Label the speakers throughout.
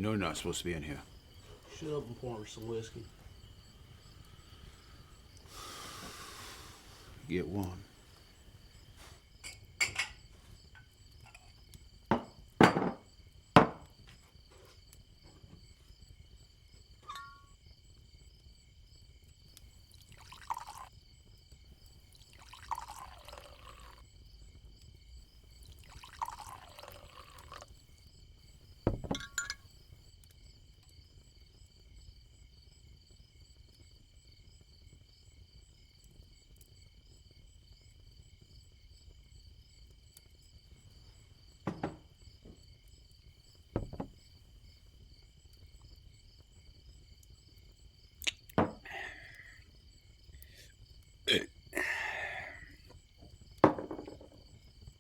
Speaker 1: You know you're not supposed to be in here.
Speaker 2: Shut up and pour her some whiskey.
Speaker 1: Get one.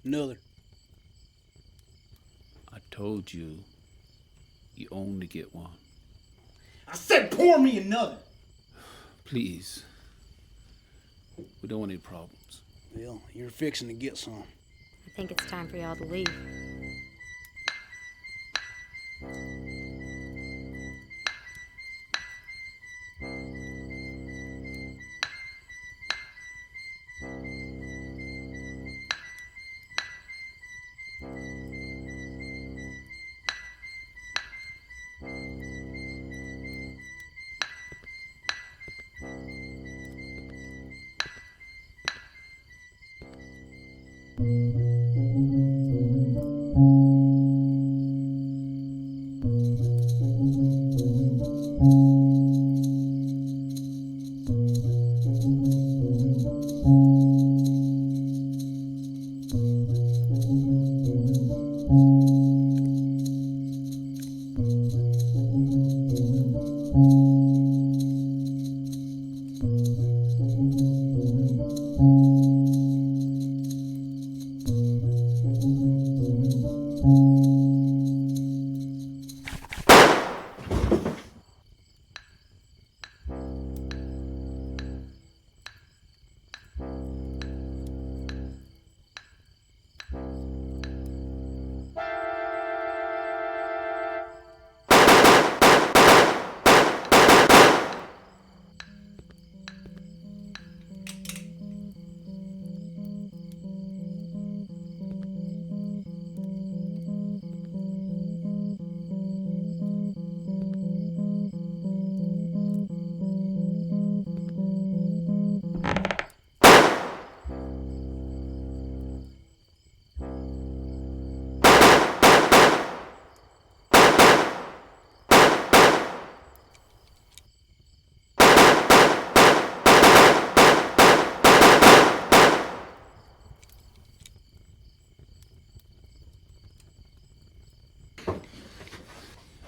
Speaker 2: Another.
Speaker 1: I told you, you only get one.
Speaker 2: I said pour me another!
Speaker 1: Please. We don't want any problems.
Speaker 2: Well, you're fixing to get some.
Speaker 3: I think it's time for y'all to leave.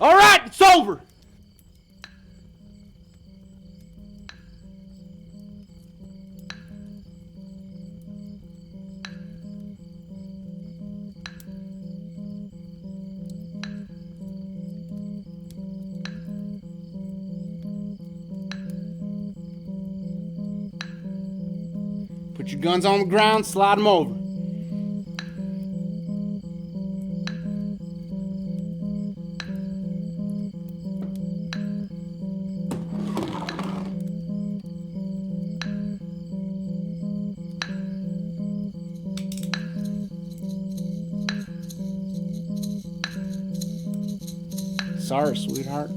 Speaker 2: All right, it's over! Put your guns on the ground, slide them over. Sorry, sweetheart.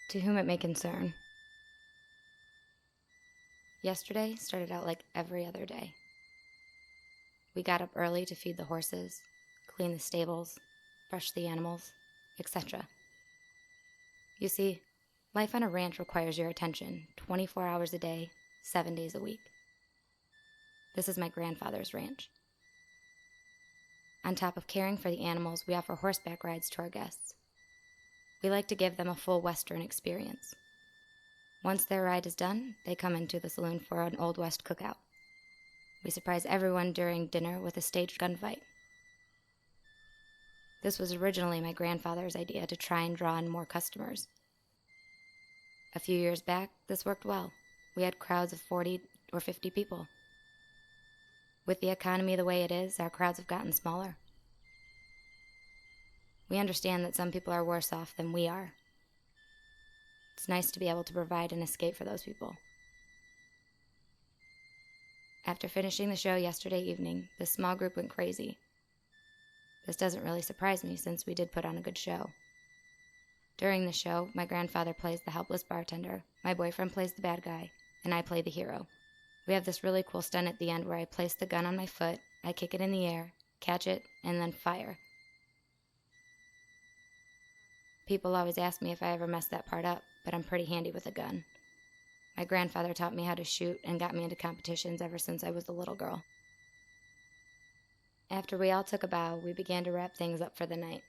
Speaker 3: To whom it may concern. Yesterday started out like every other day. We got up early to feed the horses, clean the stables, brush the animals, etc. You see, life on a ranch requires your attention 24 hours a day, 7 days a week. This is my grandfather's ranch. On top of caring for the animals, we offer horseback rides to our guests. We like to give them a full Western experience. Once their ride is done, they come into the saloon for an Old West cookout. We surprise everyone during dinner with a staged gunfight. This was originally my grandfather's idea to try and draw in more customers. A few years back, this worked well. We had crowds of 40 or 50 people. With the economy the way it is, our crowds have gotten smaller. We understand that some people are worse off than we are. It's nice to be able to provide an escape for those people. After finishing the show yesterday evening, the small group went crazy. This doesn't really surprise me since we did put on a good show. During the show, my grandfather plays the helpless bartender, my boyfriend plays the bad guy, and I play the hero. We have this really cool stunt at the end where I place the gun on my foot, I kick it in the air, catch it, and then fire. People always ask me if I ever messed that part up, but I'm pretty handy with a gun. My grandfather taught me how to shoot and got me into competitions ever since I was a little girl. After we all took a bow, we began to wrap things up for the night.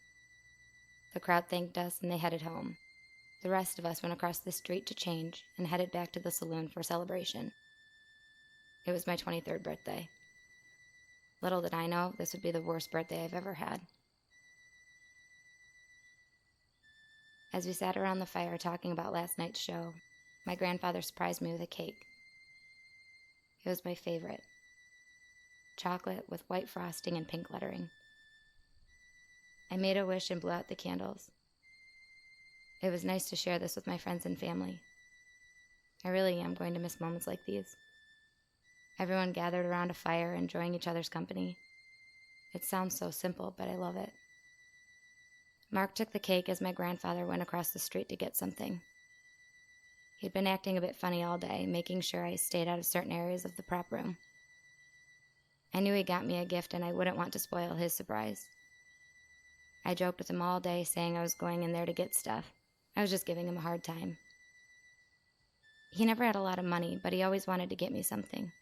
Speaker 3: The crowd thanked us and they headed home. The rest of us went across the street to change and headed back to the saloon for celebration. It was my 23rd birthday. Little did I know, this would be the worst birthday I've ever had. As we sat around the fire talking about last night's show, my grandfather surprised me with a cake. It was my favorite. Chocolate with white frosting and pink lettering. I made a wish and blew out the candles. It was nice to share this with my friends and family. I really am going to miss moments like these. Everyone gathered around a fire, enjoying each other's company. It sounds so simple, but I love it. Mark took the cake as my grandfather went across the street to get something. He'd been acting a bit funny all day, making sure I stayed out of certain areas of the prop room. I knew he got me a gift and I wouldn't want to spoil his surprise. I joked with him all day, saying I was going in there to get stuff. I was just giving him a hard time. He never had a lot of money, but he always wanted to get me something.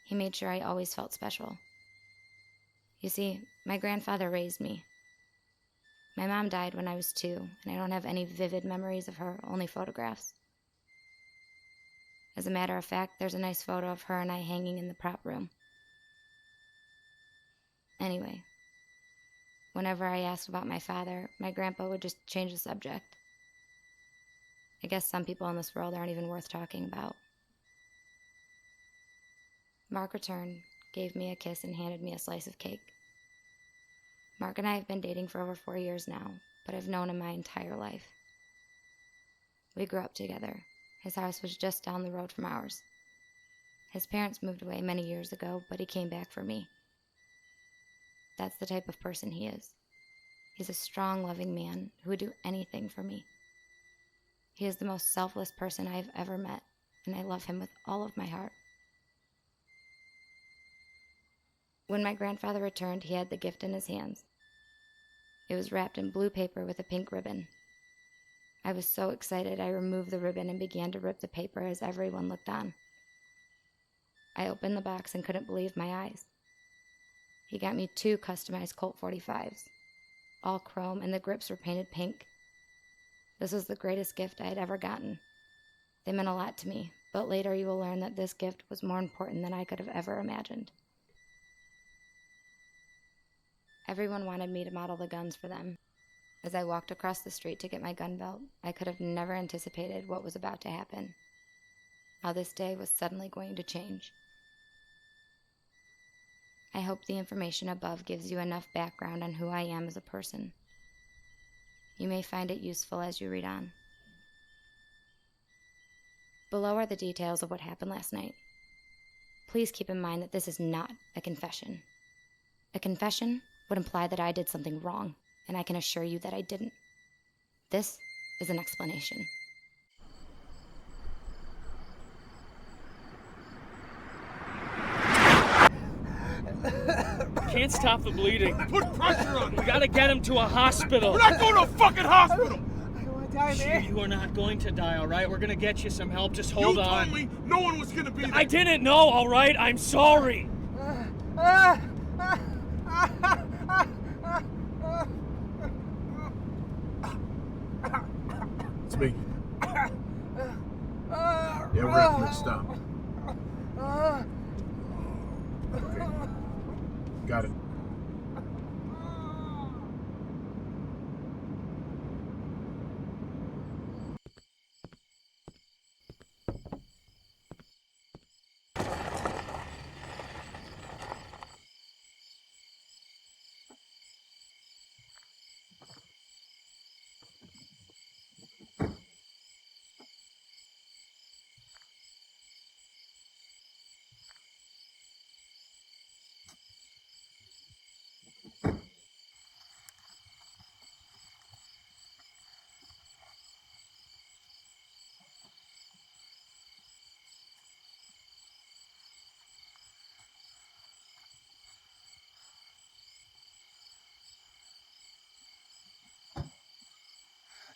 Speaker 3: He made sure I always felt special. You see, my grandfather raised me. My mom died when I was 2, and I don't have any vivid memories of her, only photographs. As a matter of fact, there's a nice photo of her and I hanging in the prop room. Anyway, whenever I asked about my father, my grandpa would just change the subject. I guess some people in this world aren't even worth talking about. Mark returned, gave me a kiss, and handed me a slice of cake. Mark and I have been dating for over 4 years now, but I've known him my entire life. We grew up together. His house was just down the road from ours. His parents moved away many years ago, but he came back for me. That's the type of person he is. He's a strong, loving man who would do anything for me. He is the most selfless person I have ever met, and I love him with all of my heart. When my grandfather returned, he had the gift in his hands. It was wrapped in blue paper with a pink ribbon. I was so excited I removed the ribbon and began to rip the paper as everyone looked on. I opened the box and couldn't believe my eyes. He got me 2 customized Colt 45s, all chrome, and the grips were painted pink. This was the greatest gift I had ever gotten. They meant a lot to me, but later you will learn that this gift was more important than I could have ever imagined. Everyone wanted me to model the guns for them. As I walked across the street to get my gun belt, I could have never anticipated what was about to happen. How this day was suddenly going to change. I hope the information above gives you enough background on who I am as a person. You may find it useful as you read on. Below are the details of what happened last night. Please keep in mind that this is not a confession. A confession would imply that I did something wrong, and I can assure you that I didn't. This is an explanation.
Speaker 4: can't stop the bleeding.
Speaker 5: Put pressure on him.
Speaker 4: We gotta get him to a hospital.
Speaker 5: We're not going to a fucking hospital.
Speaker 6: I don't want to die, man.
Speaker 4: You are not going to die, all right? We're gonna get you some help. Just hold on.
Speaker 5: You told me no one was going to be there.
Speaker 4: I didn't know, all right? I'm sorry.
Speaker 5: It's me. Yeah, we're going to stop. Okay. Got it.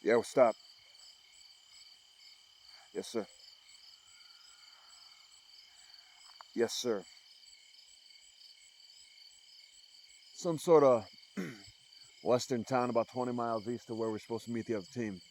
Speaker 5: Yeah, we'll stop. Yes, sir. Yes, sir. Some sort of western town about 20 miles east of where we're supposed to meet the other team.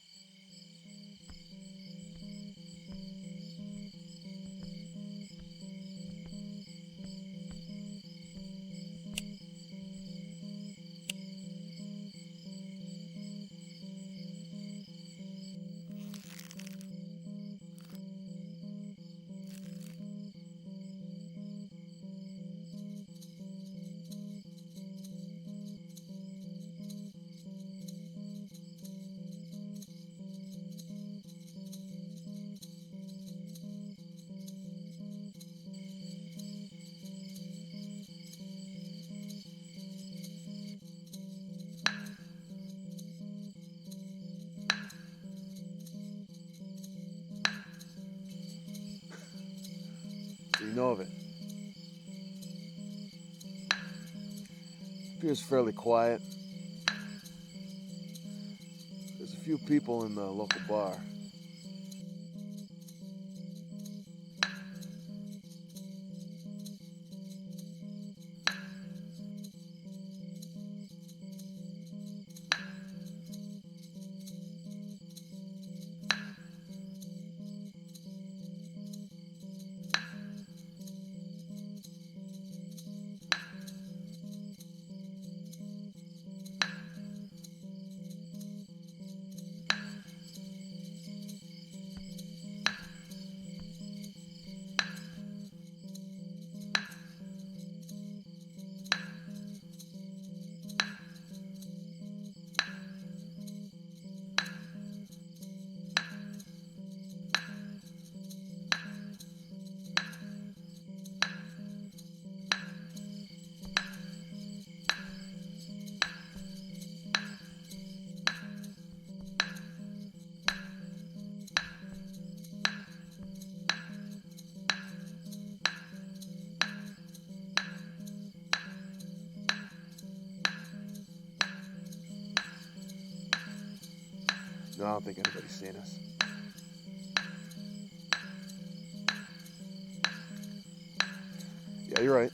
Speaker 5: You know of it. Appears fairly quiet. There's a few people in the local bar. No, I don't think anybody's seen us. Yeah, you're right.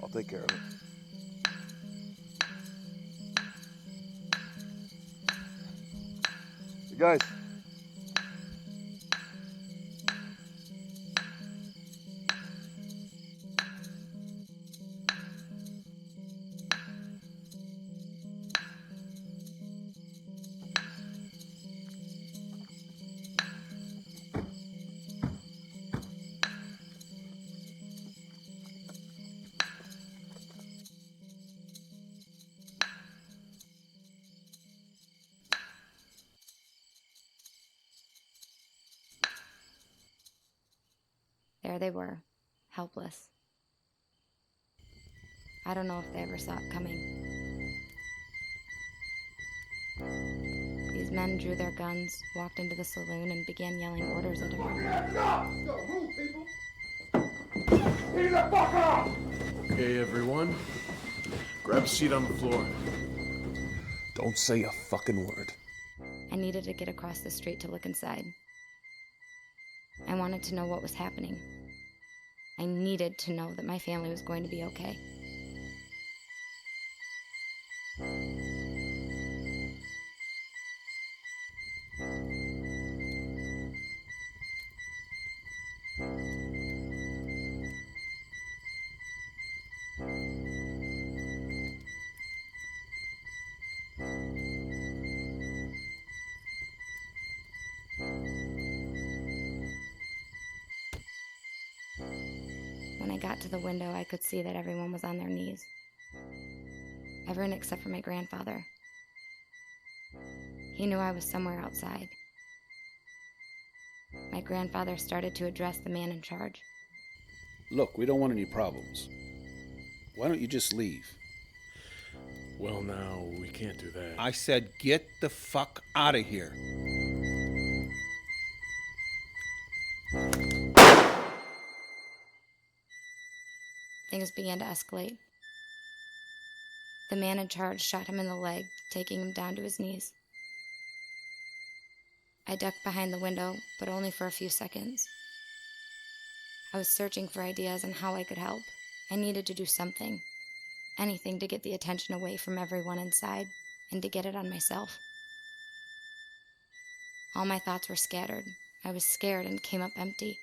Speaker 5: I'll take care of it. You guys.
Speaker 3: There they were, helpless. I don't know if they ever saw it coming. These men drew their guns, walked into the saloon, and began yelling orders at everyone.
Speaker 5: Let's go! Move, people!
Speaker 6: Okay, everyone. Grab a seat on the floor. Don't say a fucking word.
Speaker 3: I needed to get across the street to look inside. I wanted to know what was happening. I needed to know that my family was going to be okay. When I got to the window, I could see that everyone was on their knees. Everyone except for my grandfather. He knew I was somewhere outside. My grandfather started to address the man in charge.
Speaker 1: Look, we don't want any problems. Why don't you just leave?
Speaker 6: Well, now, we can't do that.
Speaker 2: I said, get the fuck out of here.
Speaker 3: Things began to escalate. The man in charge shot him in the leg, taking him down to his knees. I ducked behind the window, but only for a few seconds. I was searching for ideas on how I could help. I needed to do something. Anything to get the attention away from everyone inside, and to get it on myself. All my thoughts were scattered. I was scared and came up empty.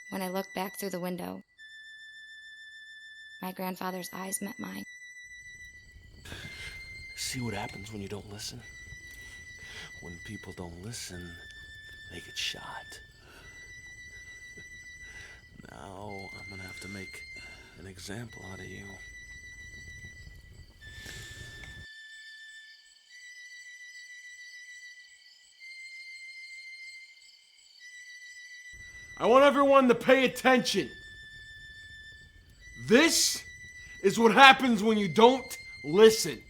Speaker 3: When I looked back through the window, my grandfather's eyes met mine.
Speaker 6: See what happens when you don't listen? When people don't listen, they get shot. Now I'm gonna have to make an example out of you. I want everyone to pay attention. This is what happens when you don't listen.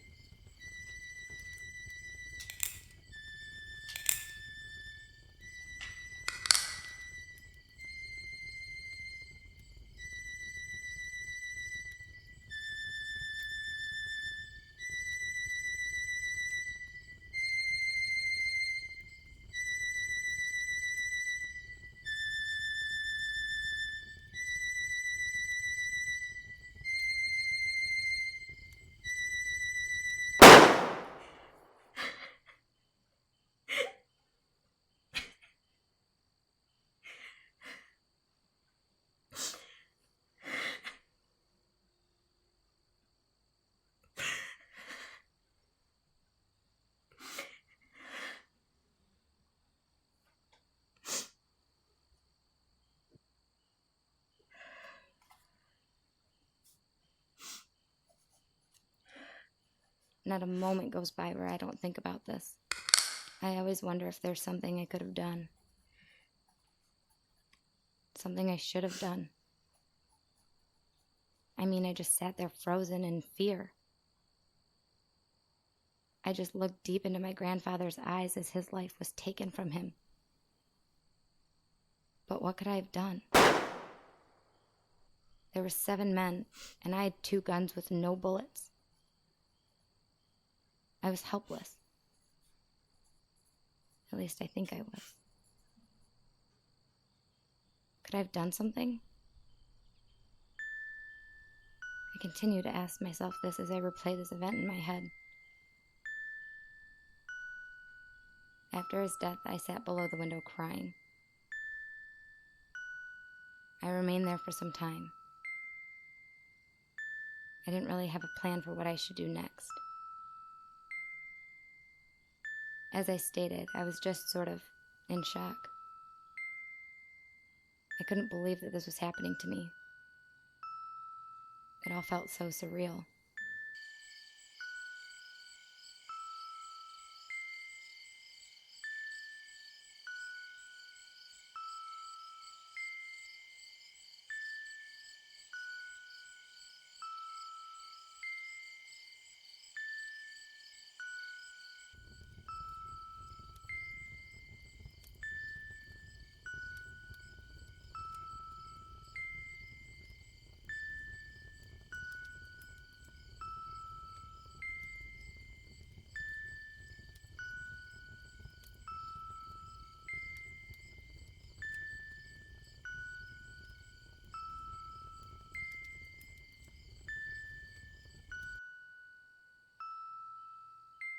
Speaker 3: Not a moment goes by where I don't think about this. I always wonder if there's something I could have done. Something I should have done. I mean, I just sat there frozen in fear. I just looked deep into my grandfather's eyes as his life was taken from him. But what could I have done? There were 7 men, and I had 2 guns with no bullets. I was helpless. At least I think I was. Could I have done something? I continue to ask myself this as I replay this event in my head. After his death, I sat below the window crying. I remained there for some time. I didn't really have a plan for what I should do next. As I stated, I was just sort of in shock. I couldn't believe that this was happening to me. It all felt so surreal.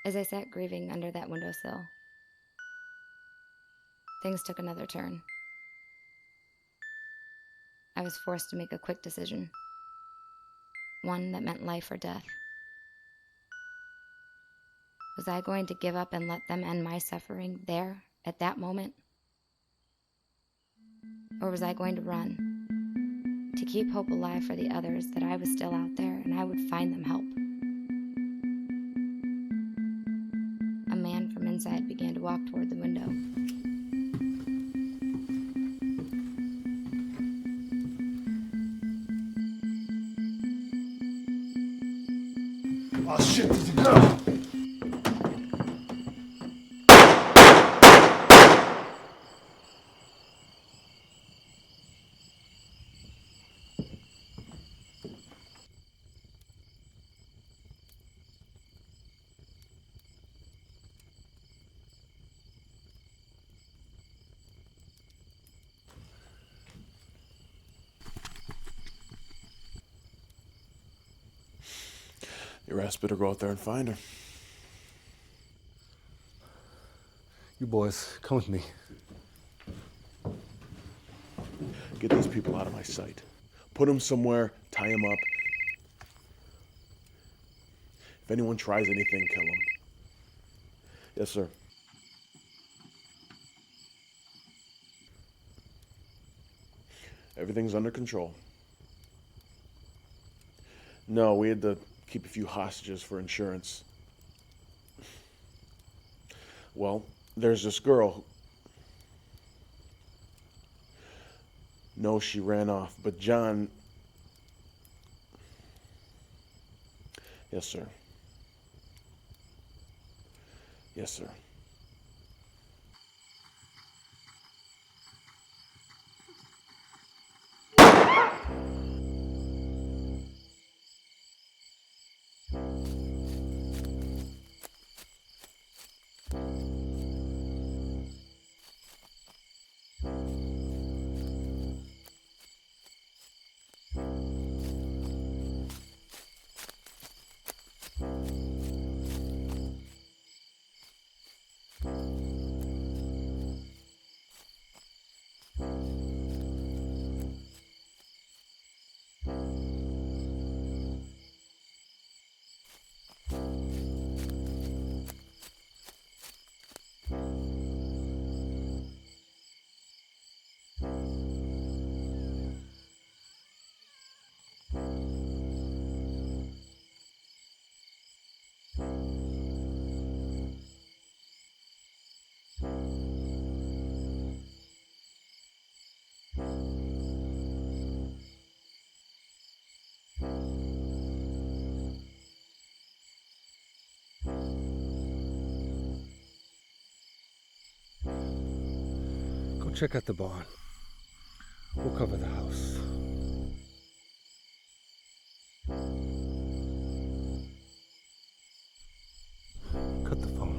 Speaker 3: As I sat grieving under that windowsill, things took another turn. I was forced to make a quick decision, one that meant life or death. Was I going to give up and let them end my suffering there, at that moment? Or was I going to run, to keep hope alive for the others that I was still out there and I would find them help? A man from inside began to walk toward the window.
Speaker 6: Oh shit, there's a girl! Your ass better go out there and find her.
Speaker 2: You boys, come with me.
Speaker 6: Get these people out of my sight. Put them somewhere, tie them up. If anyone tries anything, kill them. Yes, sir. Everything's under control. No, we had to keep a few hostages for insurance. Well, there's this girl. No, she ran off, but John... Yes, sir. Yes, sir.
Speaker 2: Go check out the barn. We'll cover the house. Cut the phone.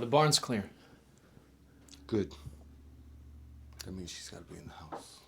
Speaker 7: The barn's clear.
Speaker 6: Good. That means she's gotta be in the house.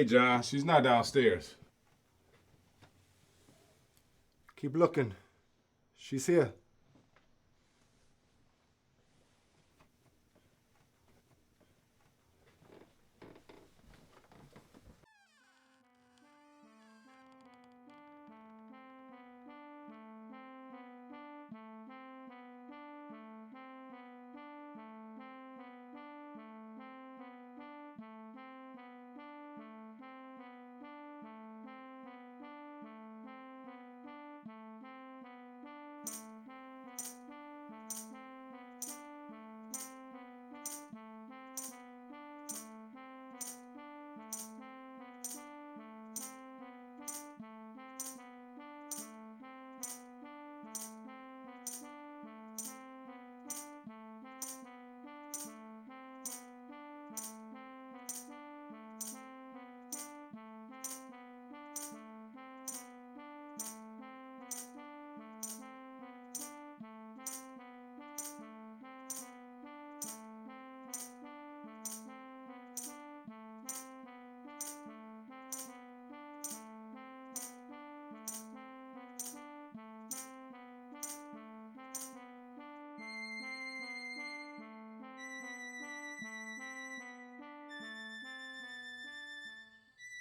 Speaker 8: Hey, John, she's not downstairs.
Speaker 9: Keep looking. She's here.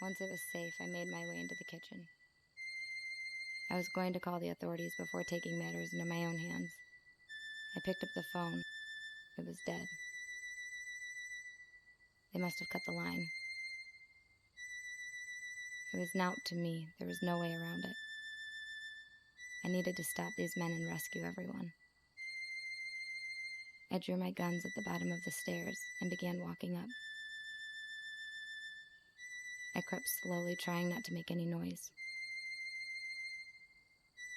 Speaker 3: Once it was safe, I made my way into the kitchen. I was going to call the authorities before taking matters into my own hands. I picked up the phone. It was dead. They must have cut the line. It was an out to me. There was no way around it. I needed to stop these men and rescue everyone. I drew my guns at the bottom of the stairs and began walking up. I crept slowly, trying not to make any noise.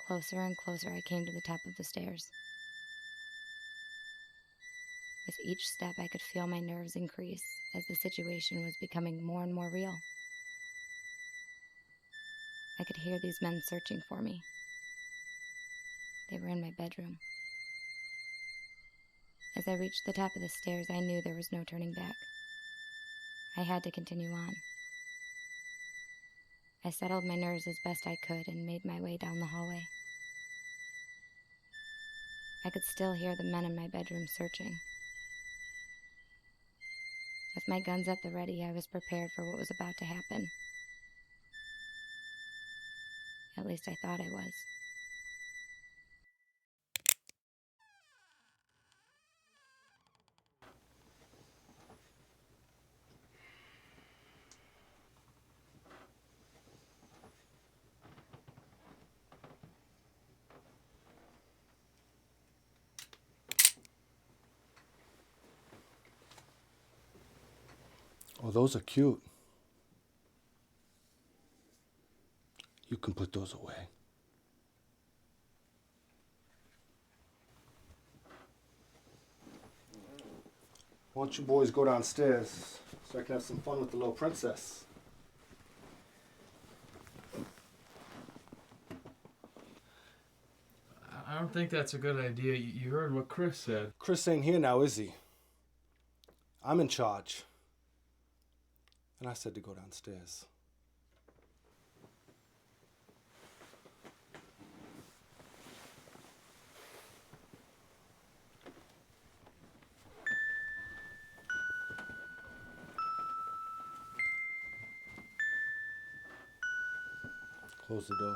Speaker 3: Closer and closer I came to the top of the stairs. With each step, I could feel my nerves increase as the situation was becoming more and more real. I could hear these men searching for me. They were in my bedroom. As I reached the top of the stairs, I knew there was no turning back. I had to continue on. I settled my nerves as best I could and made my way down the hallway. I could still hear the men in my bedroom searching. With my guns at the ready, I was prepared for what was about to happen. At least I thought I was.
Speaker 9: Oh, those are cute. You
Speaker 2: can put those away.
Speaker 9: Why don't you boys go downstairs so I can have some fun with the little princess?
Speaker 4: I don't think that's a good idea. You heard what Chris said.
Speaker 9: Chris ain't here now, is he? I'm in charge. And I said to go downstairs. Close the door.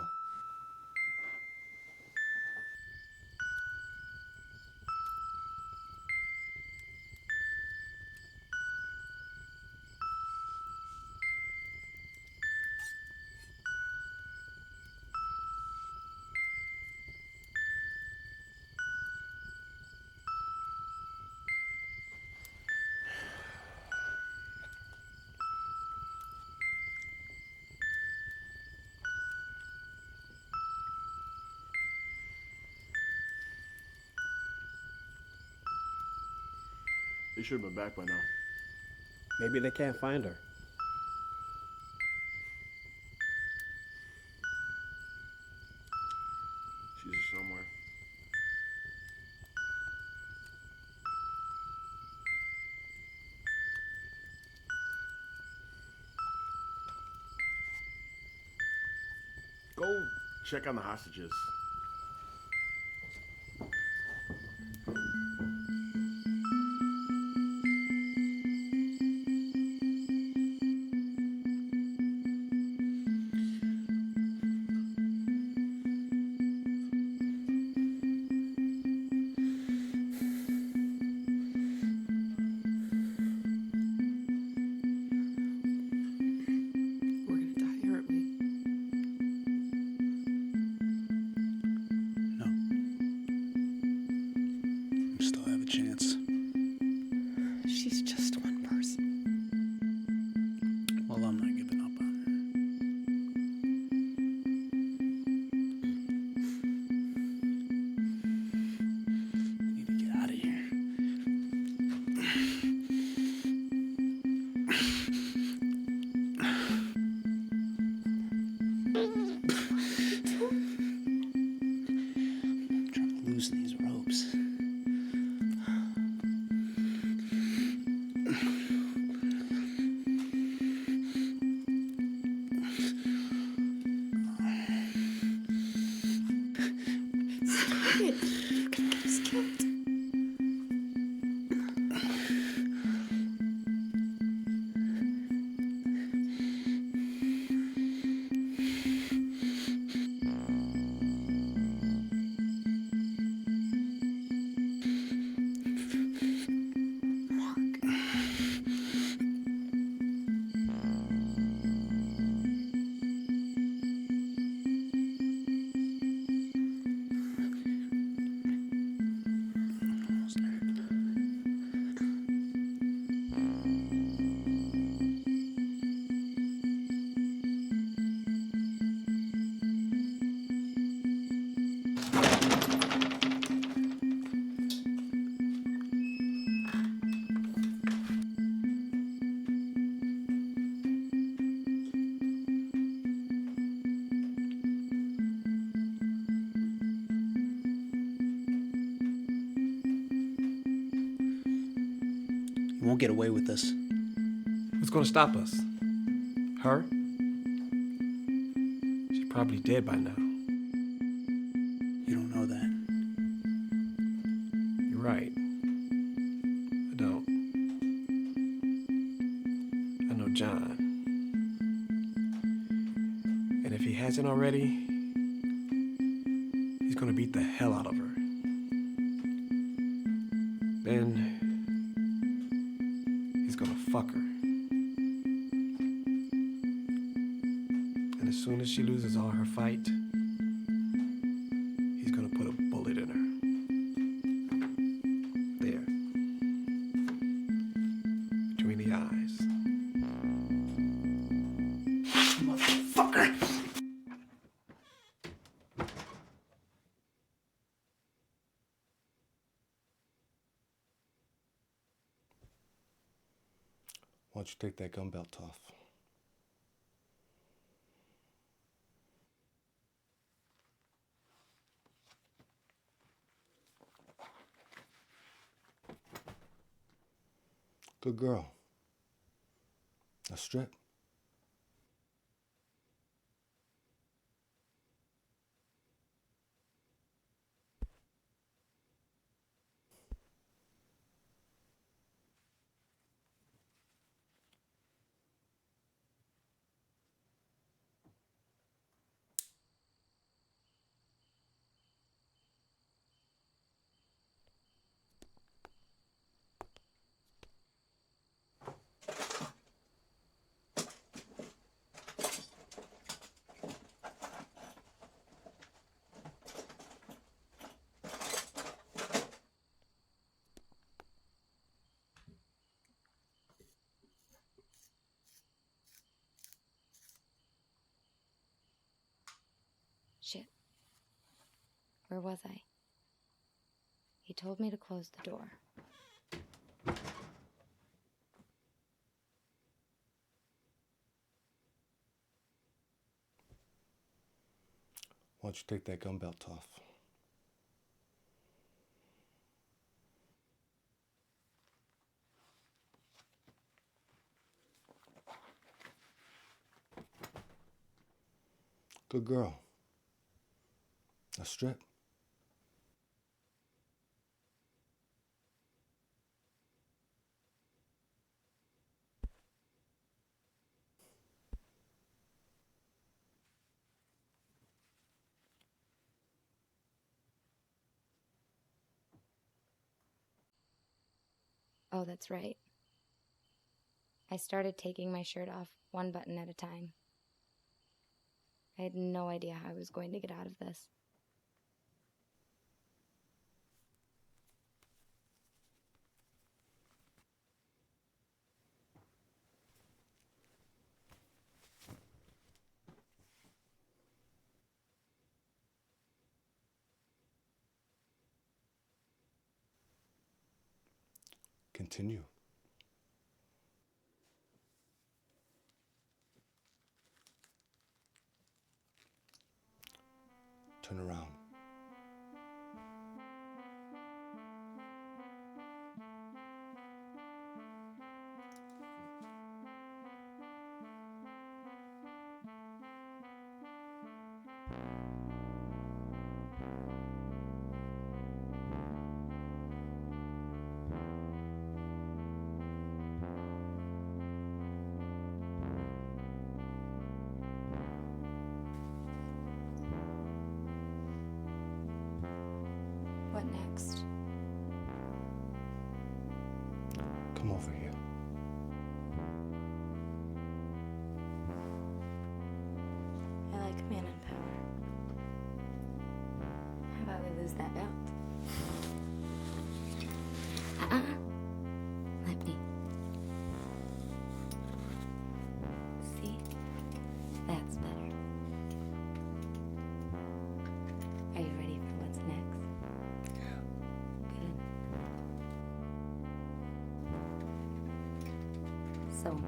Speaker 6: They should have been back by now.
Speaker 2: Maybe they can't find her.
Speaker 6: She's here somewhere. Go check on the hostages.
Speaker 7: We're gonna die here, aren't we?
Speaker 1: No. We still have a chance.
Speaker 7: She's just one person.
Speaker 1: Well, I'm not giving up on her. We need to get out of here. I'm trying to loosen these ropes.
Speaker 7: Stop it. You're gonna get us killed. Mark.
Speaker 1: Almost there. You won't get away with this.
Speaker 10: Who's gonna stop us? Her? She's probably dead by now.
Speaker 1: You don't know that.
Speaker 10: You're right. I don't. I know John. And if he hasn't already, he's gonna beat the hell out of her. Then he's gonna fuck her. And as soon as she loses all her fight, he's gonna put a bullet in her. There. Between the eyes.
Speaker 1: Motherfucker!
Speaker 9: Why don't you take that gun belt off? Good girl. Now strip.
Speaker 3: Shit. Where was I? He told me to close the door.
Speaker 9: Why don't you take that gun belt off? Good girl. Now strip.
Speaker 3: Oh, that's right. I started taking my shirt off one button at a time. I had no idea how I was going to get out of this.
Speaker 9: Continue. Turn around.
Speaker 3: What next?
Speaker 9: Come over here.
Speaker 3: I like a man in power. How about we lose that belt? Let me. See? That's better. Are you ready for what's next? Good. So am I.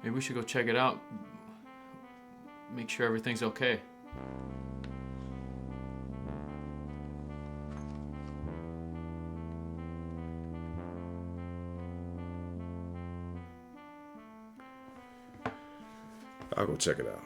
Speaker 4: Maybe we should go check it out. Make sure everything's okay.
Speaker 6: I'll go check it out.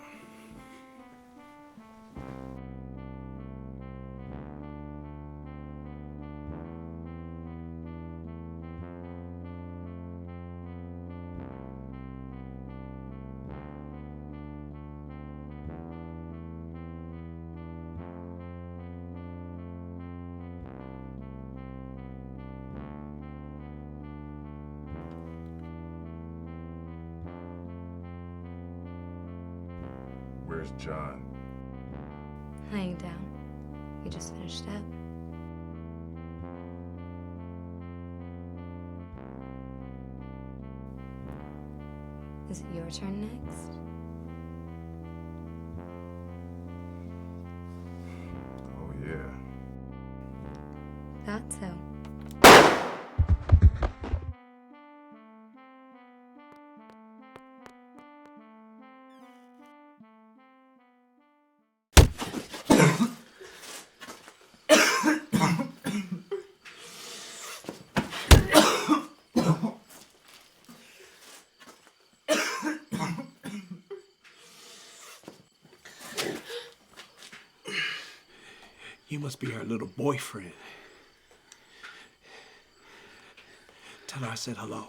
Speaker 6: Where's John?
Speaker 3: Laying down. We just finished up. Is it your turn next?
Speaker 6: Oh, yeah.
Speaker 3: Thought so.
Speaker 10: You must be her little boyfriend. Tell her I said hello.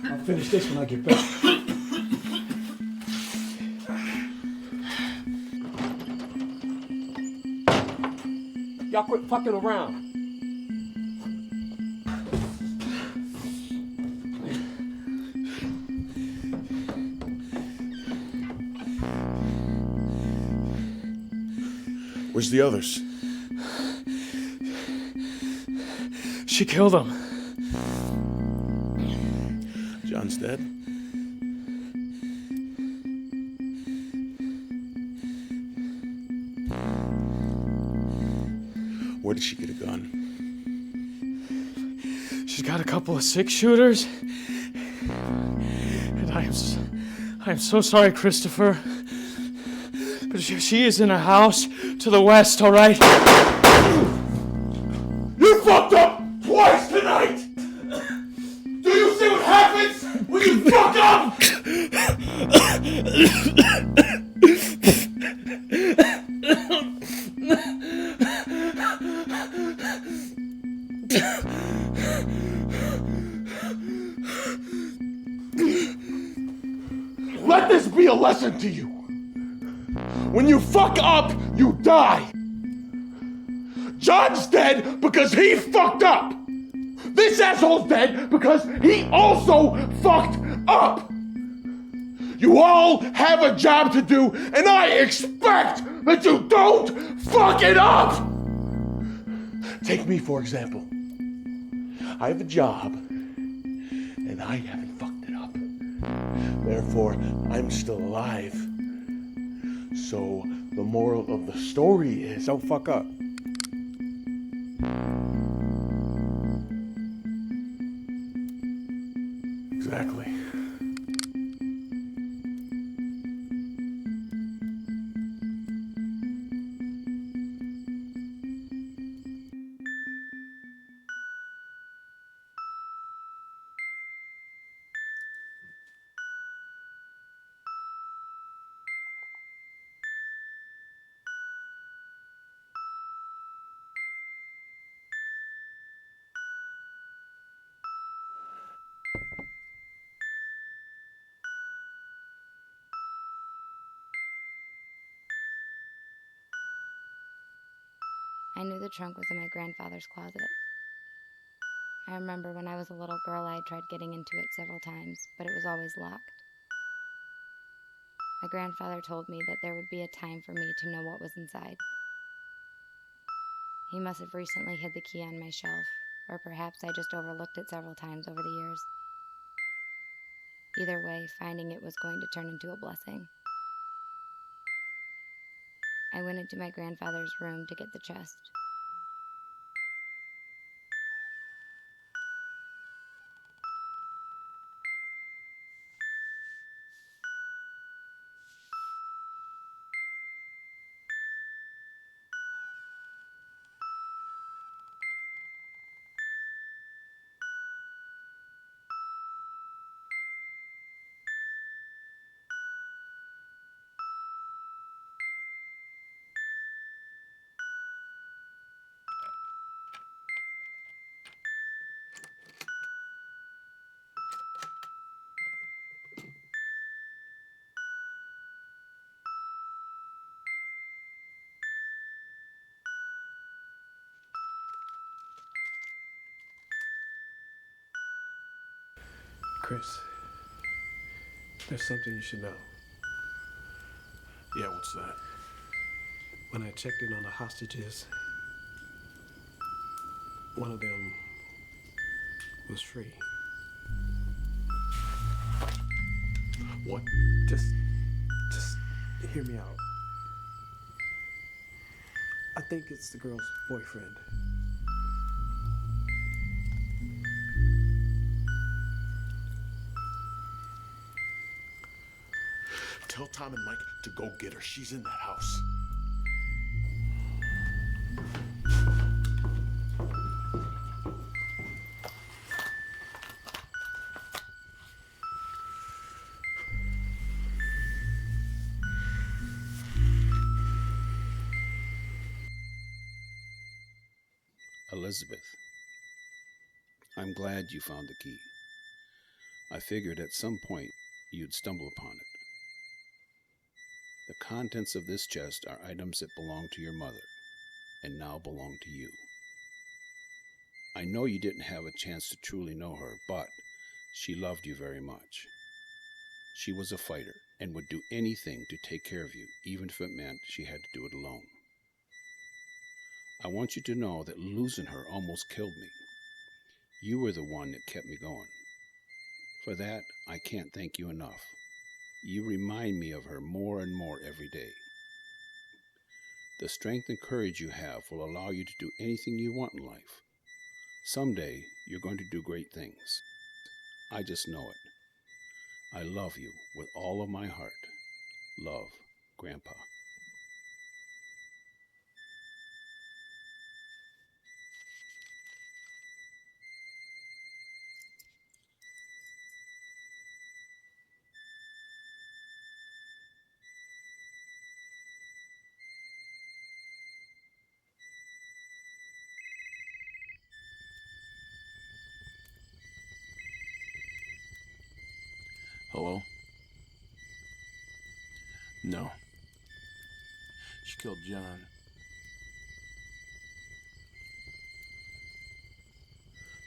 Speaker 9: I'll finish this when I get back. Y'all quit fucking around.
Speaker 6: Where's the others?
Speaker 4: She killed him.
Speaker 1: John's dead. Where did she get a gun?
Speaker 4: She's got a couple of 6-shooters. And I am so sorry, Christopher. But she is in a house to the west, all right?
Speaker 6: You fucked up twice tonight! Do you see what happens when you fuck up? Let this be a lesson to you. When you fuck up, you die. John's dead because he fucked up. This asshole's dead because he also fucked up. You all have a job to do, and I expect that you don't fuck it up. Take me, for example. I have a job, and I haven't fucked it up. Therefore, I'm still alive. So, the moral of the story is...
Speaker 9: Don't fuck up.
Speaker 6: Exactly.
Speaker 3: I knew the trunk was in my grandfather's closet. I remember when I was a little girl, I had tried getting into it several times, but it was always locked. My grandfather told me that there would be a time for me to know what was inside. He must have recently hid the key on my shelf, or perhaps I just overlooked it several times over the years. Either way, finding it was going to turn into a blessing. I went into my grandfather's room to get the chest.
Speaker 10: Chris, there's something you should know.
Speaker 6: Yeah, what's that?
Speaker 10: When I checked in on the hostages, one of them was free.
Speaker 6: What?
Speaker 10: Just hear me out. I think it's the girl's boyfriend.
Speaker 6: Tell Tom and Mike to go get her. She's in that house.
Speaker 1: Elizabeth, I'm glad you found the key. I figured at some point you'd stumble upon it. The contents of this chest are items that belong to your mother, and now belong to you. I know you didn't have a chance to truly know her, but she loved you very much. She was a fighter, and would do anything to take care of you, even if it meant she had to do it alone. I want you to know that losing her almost killed me. You were the one that kept me going. For that, I can't thank you enough. You remind me of her more and more every day. The strength and courage you have will allow you to do anything you want in life. Someday, you're going to do great things. I just know it. I love you with all of my heart. Love, Grandpa.
Speaker 6: Hello? No. She killed John.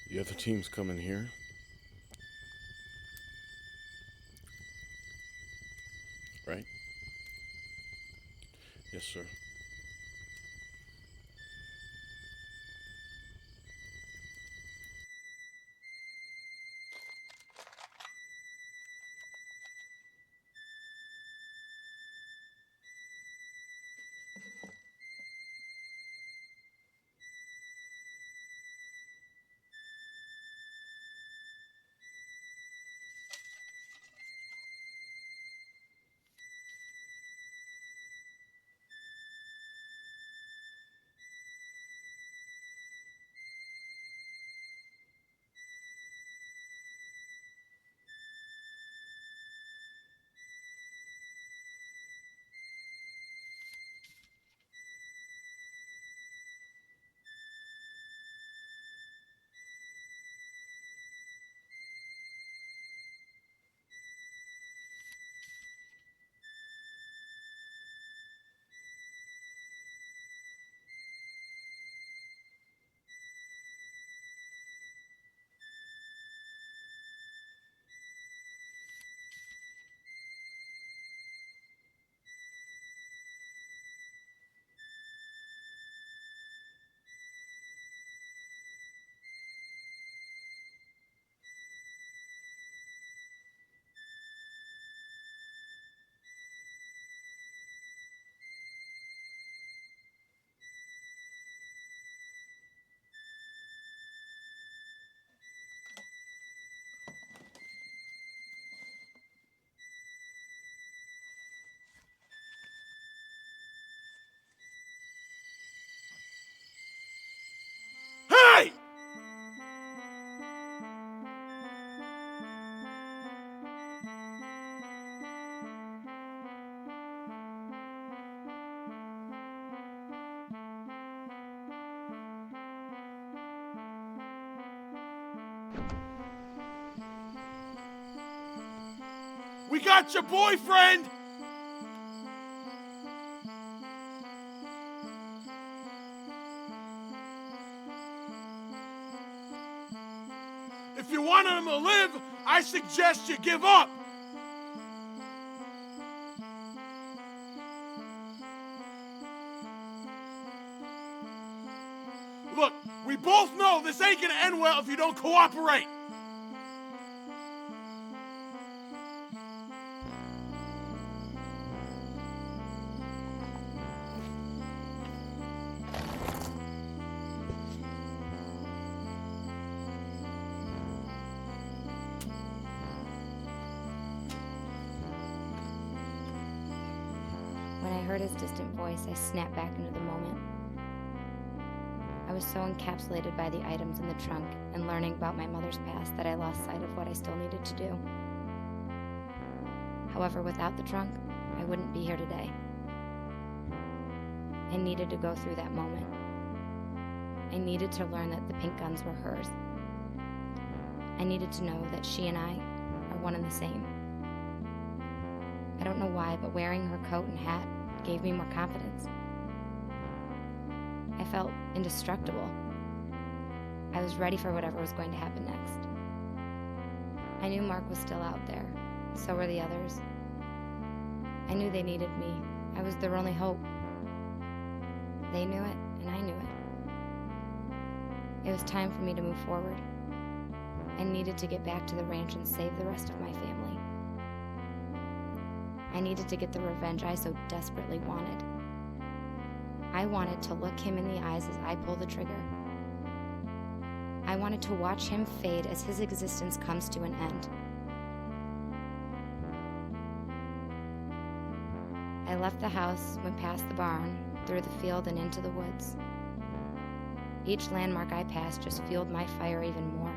Speaker 8: The other team's coming here? Right? Yes, sir.
Speaker 6: Hey! We got your boyfriend! If you wanted him to live, I suggest you give up. Look, we both know this ain't gonna end well if you don't cooperate.
Speaker 3: When I heard his distant voice, I snapped back into the moment. I was so encapsulated by the items in the trunk and learning about my mother's past that I lost sight of what I still needed to do. However, without the trunk, I wouldn't be here today. I needed to go through that moment. I needed to learn that the pink guns were hers. I needed to know that she and I are one and the same. I don't know why, but wearing her coat and hat gave me more confidence. I felt indestructible. I was ready for whatever was going to happen next. I knew Mark was still out there. So were the others. I knew they needed me. I was their only hope. They knew it, and I knew it. It was time for me to move forward. I needed to get back to the ranch and save the rest of my family. I needed to get the revenge I so desperately wanted. I wanted to look him in the eyes as I pulled the trigger. I wanted to watch him fade as his existence comes to an end. I left the house, went past the barn, through the field and into the woods. Each landmark I passed just fueled my fire even more.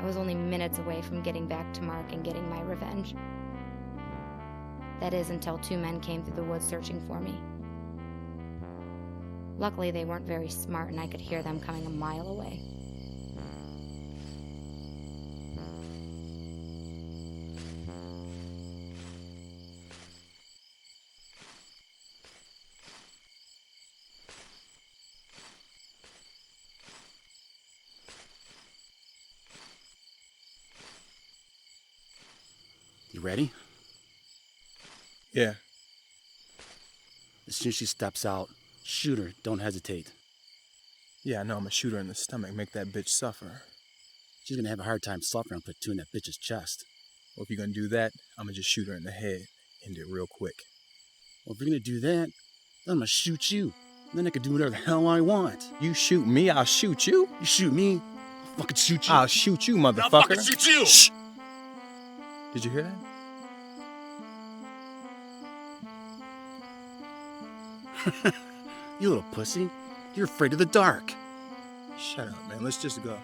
Speaker 3: I was only minutes away from getting back to Mark and getting my revenge. That is, until two men came through the woods searching for me. Luckily, they weren't very smart and I could hear them coming a mile away.
Speaker 2: You ready?
Speaker 10: Yeah.
Speaker 2: As soon as she steps out, shoot her. Don't hesitate.
Speaker 10: Yeah, I know I'm gonna shoot her in the stomach, make that bitch suffer.
Speaker 2: She's gonna have a hard time suffering with two in that bitch's chest.
Speaker 10: Well, if you're gonna do that, I'm gonna just shoot her in the head. End it real quick.
Speaker 2: Well, if you're gonna do that, then I'm gonna shoot you. Then I can do whatever the hell I want.
Speaker 10: You shoot me, I'll shoot you.
Speaker 2: You shoot me, I'll fucking shoot you.
Speaker 10: I'll shoot you, motherfucker.
Speaker 2: I'll fucking shoot you!
Speaker 10: Shh! Did you hear that?
Speaker 2: You little pussy. You're afraid of the dark.
Speaker 10: Shut up, man. Let's just go.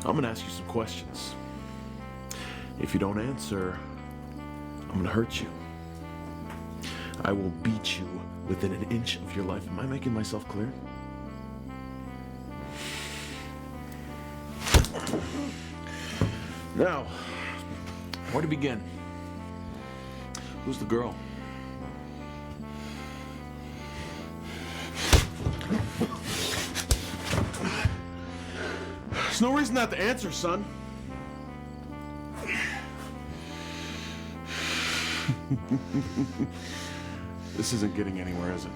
Speaker 6: I'm gonna ask you some questions. If you don't answer, I'm gonna hurt you. I will beat you within an inch of your life. Am I making myself clear? Now, where to begin? Who's the girl? There's no reason not to answer, son. This isn't getting anywhere, is it?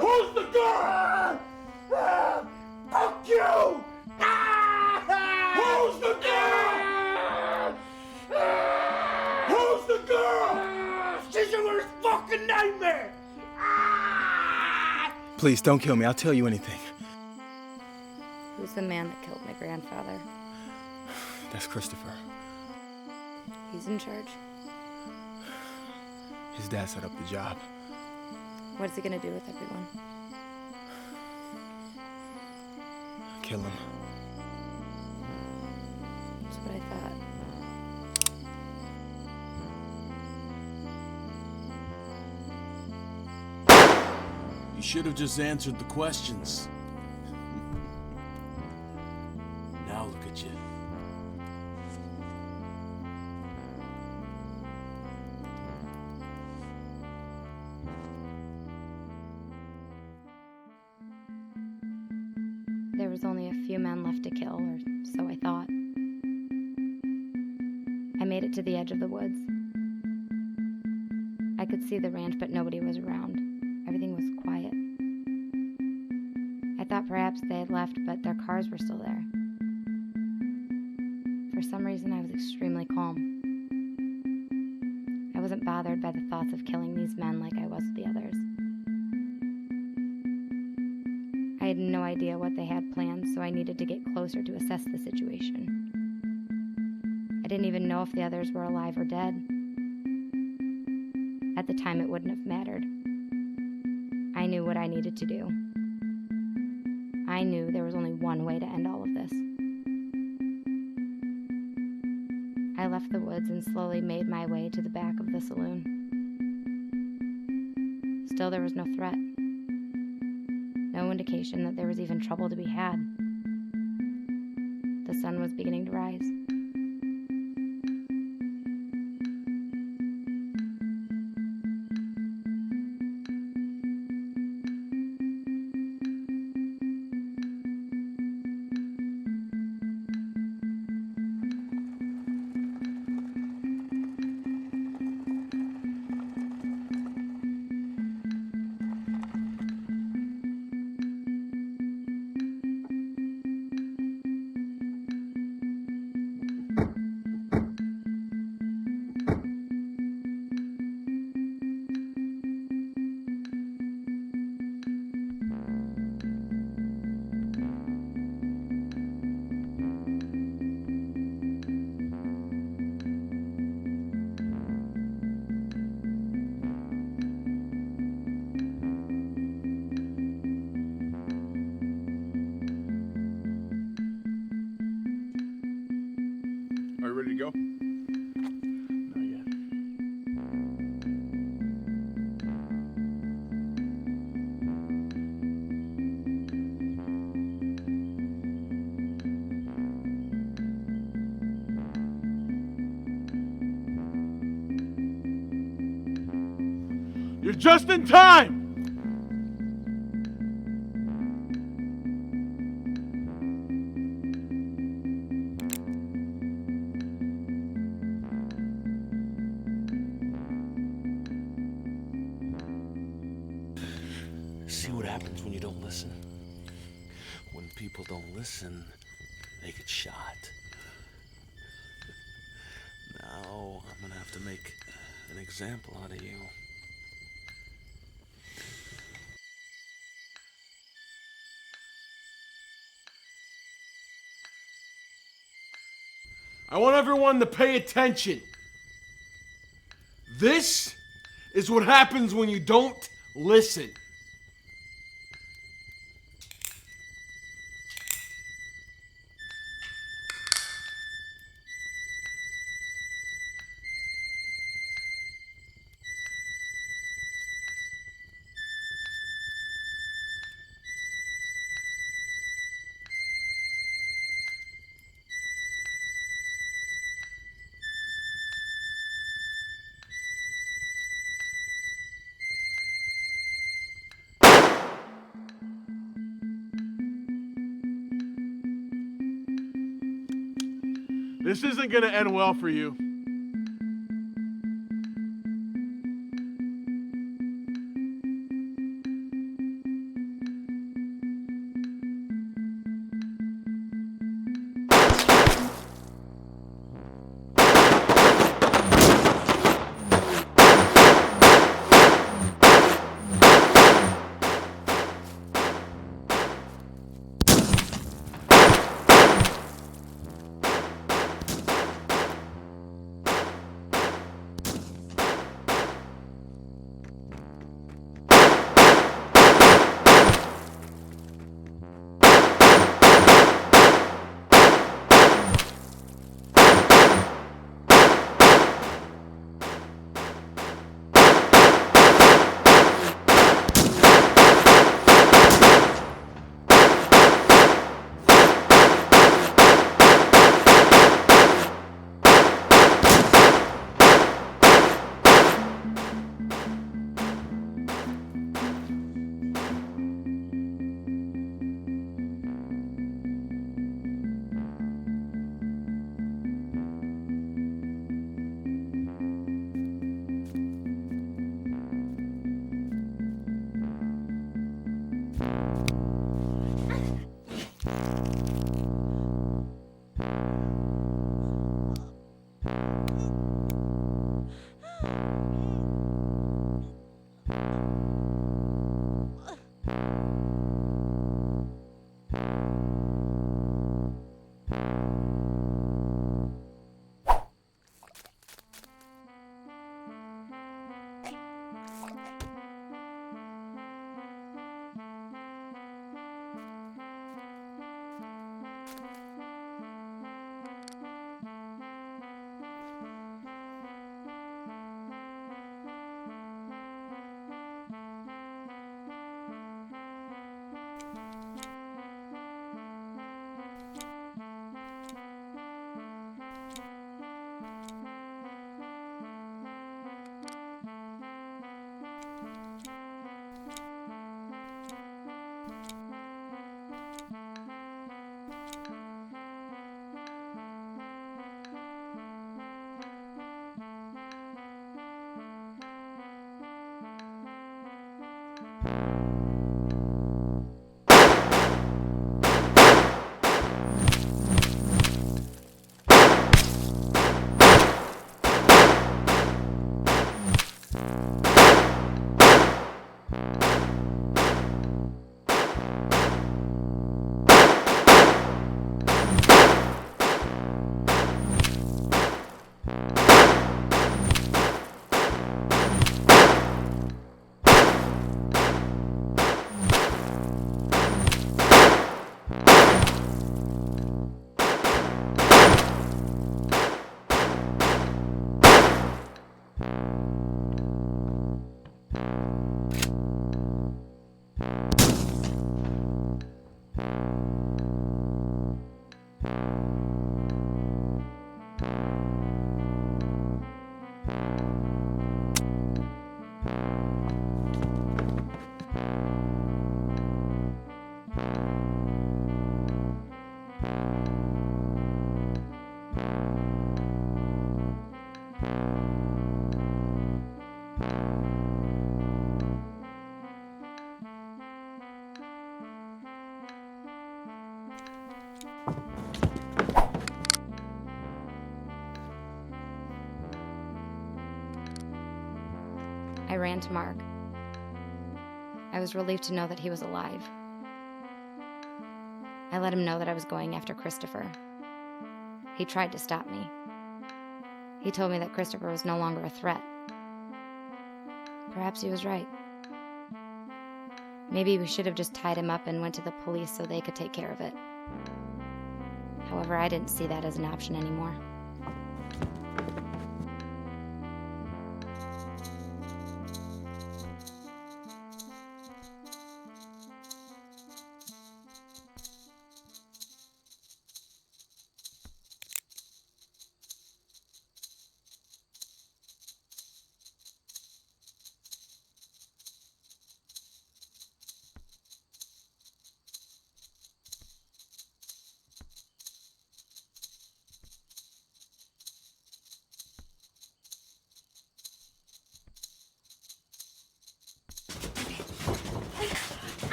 Speaker 6: Who's the girl? Fuck you! Who's the girl?
Speaker 10: Please, don't kill me. I'll tell you anything.
Speaker 3: Who's the man that killed my grandfather?
Speaker 10: That's Christopher.
Speaker 3: He's in charge.
Speaker 10: His dad set up the job.
Speaker 3: What's he gonna do with everyone?
Speaker 10: Kill him.
Speaker 3: That's what I thought.
Speaker 11: You should have just answered the questions. Now look at you.
Speaker 3: There was only a few men left to kill, or so I thought. I made it to the edge of the woods. I could see the ranch, but nobody was around. Everything was quiet. I thought perhaps they had left, but their cars were still there. For some reason, I was extremely calm. I wasn't bothered by the thoughts of killing these men like I was with the others. I had no idea what they had planned, so I needed to get closer to assess the situation. I didn't even know if the others were alive or dead. At the time, it wouldn't have mattered. I knew what I needed to do. I knew there was only one way to end all of this. I left the woods and slowly made my way to the back of the saloon. Still, there was no threat. No indication that there was even trouble to be had. The sun was beginning to rise.
Speaker 6: Are you ready to go?
Speaker 11: Not yet.
Speaker 6: You're just in time!
Speaker 11: See what happens when you don't listen? When people don't listen, they get shot. Now I'm gonna have to make an example out of you.
Speaker 6: I want everyone to pay attention. This is what happens when you don't listen. This isn't gonna end well for you.
Speaker 3: I ran to Mark. I was relieved to know that he was alive. I let him know that I was going after Christopher. He tried to stop me. He told me that Christopher was no longer a threat. Perhaps he was right. Maybe we should have just tied him up and went to the police so they could take care of it. However, I didn't see that as an option anymore.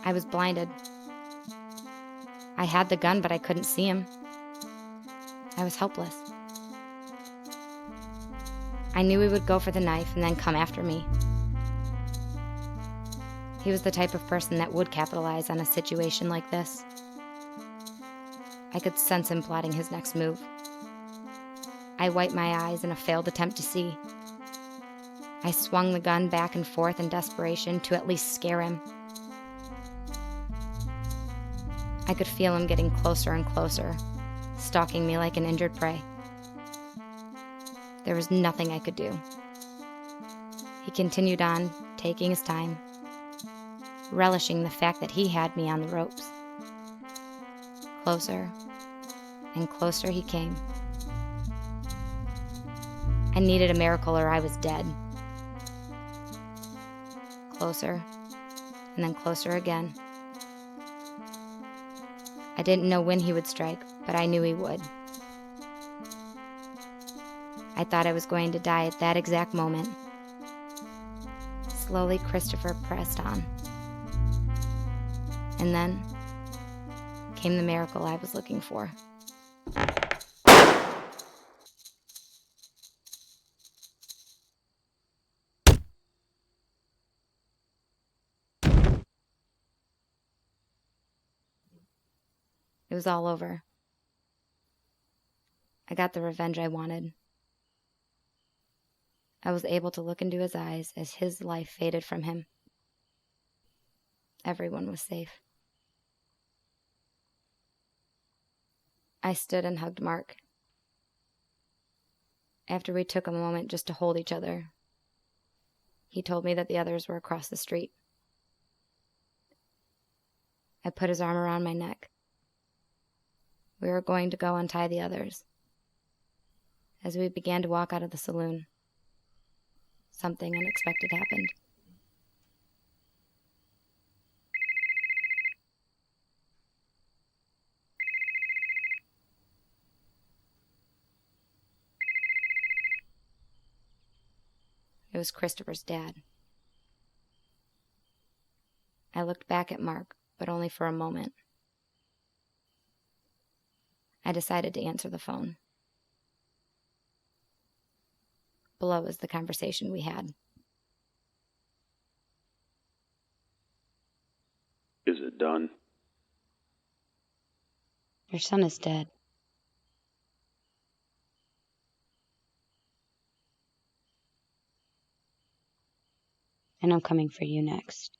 Speaker 3: I was blinded. I had the gun, but I couldn't see him. I was helpless. I knew he would go for the knife and then come after me. He was the type of person that would capitalize on a situation like this. I could sense him plotting his next move. I wiped my eyes in a failed attempt to see. I swung the gun back and forth in desperation to at least scare him. I could feel him getting closer and closer, stalking me like an injured prey. There was nothing I could do. He continued on, taking his time, relishing the fact that he had me on the ropes. Closer and closer he came. I needed a miracle or I was dead. Closer, and then closer again. I didn't know when he would strike, but I knew he would. I thought I was going to die at that exact moment. Slowly, Christopher pressed on. And then came the miracle I was looking for. It was all over. I got the revenge I wanted. I was able to look into his eyes as his life faded from him. Everyone was safe. I stood and hugged Mark. After we took a moment just to hold each other, he told me that the others were across the street. I put his arm around my neck. We were going to go untie the others. As we began to walk out of the saloon, something unexpected happened. It was Christopher's dad. I looked back at Mark, but only for a moment. I decided to answer the phone. Below is the conversation we had.
Speaker 12: Is it done?
Speaker 3: Your son is dead. And I'm coming for you next.